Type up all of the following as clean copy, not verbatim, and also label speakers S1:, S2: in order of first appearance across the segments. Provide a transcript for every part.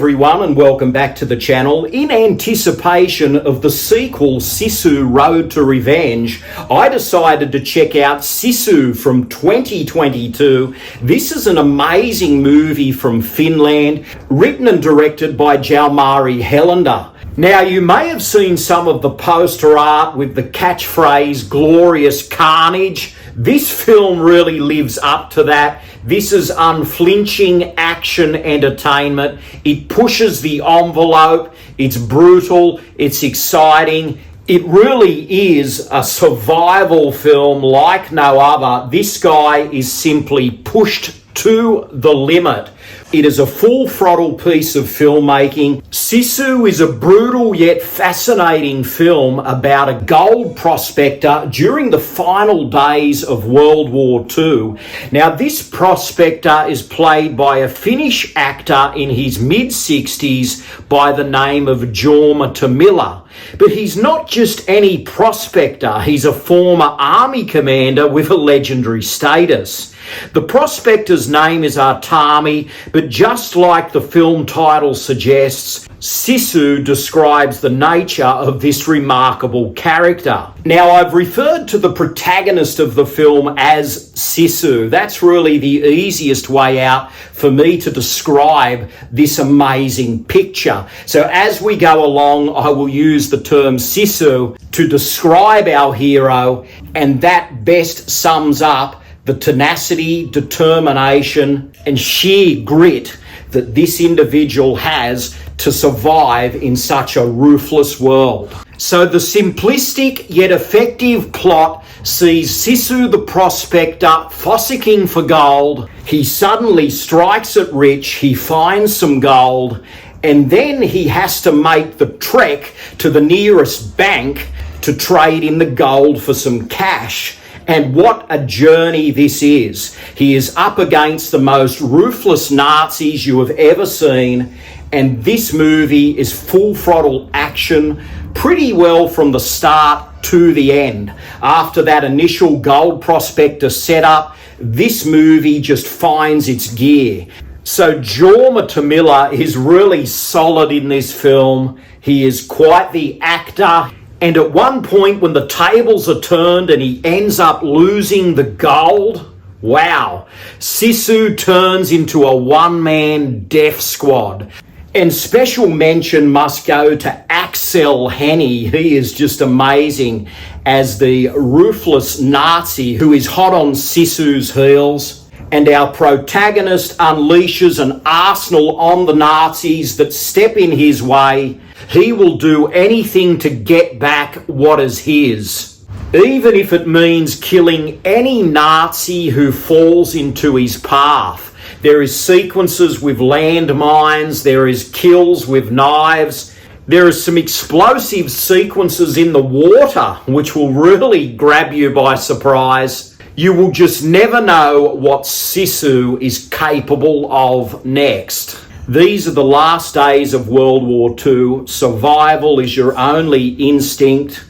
S1: everyone, and welcome back to the channel. In anticipation of the sequel, Sisu Road to Revenge, I decided to check out Sisu from 2022. This is an amazing movie from Finland, written and directed by Jalmari Helander. Now, you may have seen some of the poster art with the catchphrase, glorious carnage. This film really lives up to that. This is unflinching action entertainment. It pushes the envelope. It's brutal. It's exciting. It really is a survival film like no other. This guy is simply pushed to the limit. It is a full throttle piece of filmmaking. Sisu is a brutal yet fascinating film about a gold prospector during the final days of World War II. Now, this prospector is played by a Finnish actor in his mid-60s by the name of Jorma Tommila. But he's not just any prospector, he's a former army commander with a legendary status. The prospector's name is Artami, but just like the film title suggests, Sisu describes the nature of this remarkable character. Now, I've referred to the protagonist of the film as Sisu. That's really the easiest way out for me to describe this amazing picture. So as we go along, I will use the term Sisu to describe our hero, and that best sums up the tenacity, determination, and sheer grit that this individual has to survive in such a ruthless world. So the simplistic yet effective plot sees Sisu the prospector fossicking for gold. He suddenly strikes it rich, he finds some gold, and then he has to make the trek to the nearest bank to trade in the gold for some cash. And what a journey this is. He is up against the most ruthless Nazis you have ever seen, and this movie is full throttle action pretty well from the start to the end. After that initial gold prospector setup, this movie just finds its gear. So Jorma Tommila is really solid in this film. He is quite the actor. And at one point when the tables are turned and he ends up losing the gold, wow, Sisu turns into a one-man death squad. And special mention must go to Axel Henny. He is just amazing as the ruthless Nazi who is hot on Sisu's heels. And our protagonist unleashes an arsenal on the Nazis that step in his way. He will do anything to get back what is his, even if it means killing any Nazi who falls into his path. There is sequences with landmines, there is kills with knives, there is some explosive sequences in the water which will really grab you by surprise. You will just never know what Sisu is capable of next. These are the last days of World War II. Survival is your only instinct.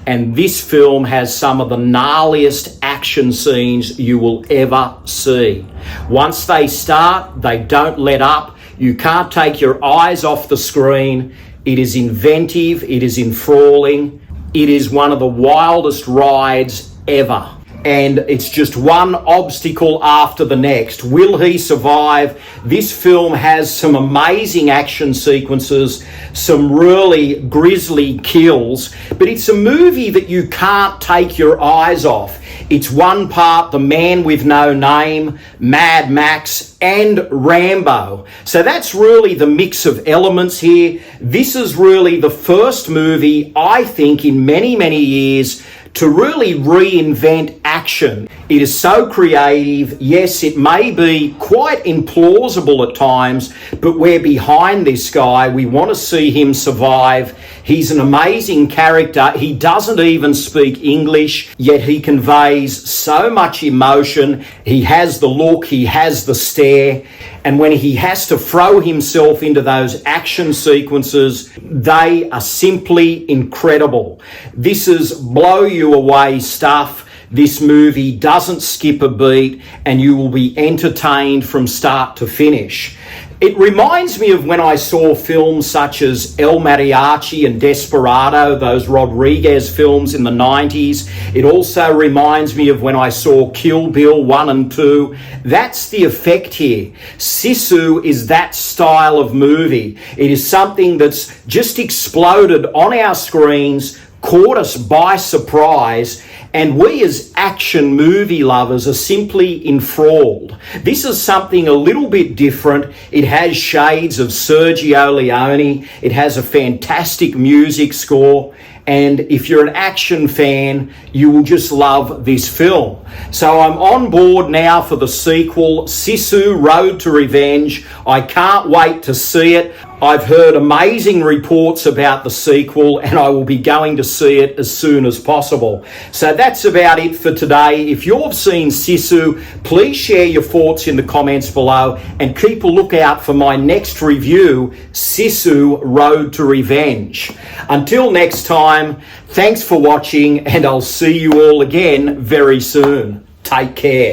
S1: And this film has some of the gnarliest action scenes you will ever see. Once they start, they don't let up. You can't take your eyes off the screen. It is inventive. It is enthralling. It is one of the wildest rides ever. And it's just one obstacle after the next. Will he survive? This film has some amazing action sequences, some really grisly kills, but it's a movie that you can't take your eyes off. It's one part The Man with No Name, Mad Max, and Rambo. So that's really the mix of elements here. This is really the first movie, I think, in many, many years to really reinvent action. It is so creative. Yes, it may be quite implausible at times, but we're behind this guy. We want to see him survive. He's an amazing character. He doesn't even speak English, yet he conveys so much emotion. He has the look, he has the stare. And when he has to throw himself into those action sequences, they are simply incredible. This is blow you away stuff. This movie doesn't skip a beat and you will be entertained from start to finish. It reminds me of when I saw films such as El Mariachi and Desperado, those Rodriguez films in the 90s. It also reminds me of when I saw Kill Bill 1 and 2. That's the effect here. Sisu is that style of movie. It is something that's just exploded on our screens, caught us by surprise, and we as action movie lovers are simply enthralled. This is something a little bit different. It has shades of Sergio Leone. It has a fantastic music score. And if you're an action fan, you will just love this film. So I'm on board now for the sequel, Sisu, Road to Revenge. I can't wait to see it. I've heard amazing reports about the sequel, and I will be going to see it as soon as possible. So that's about it for today. If you've seen Sisu, please share your thoughts in the comments below, and keep a lookout for my next review, Sisu, Road to Revenge. Until next time, thanks for watching, and I'll see you all again very soon. Take care.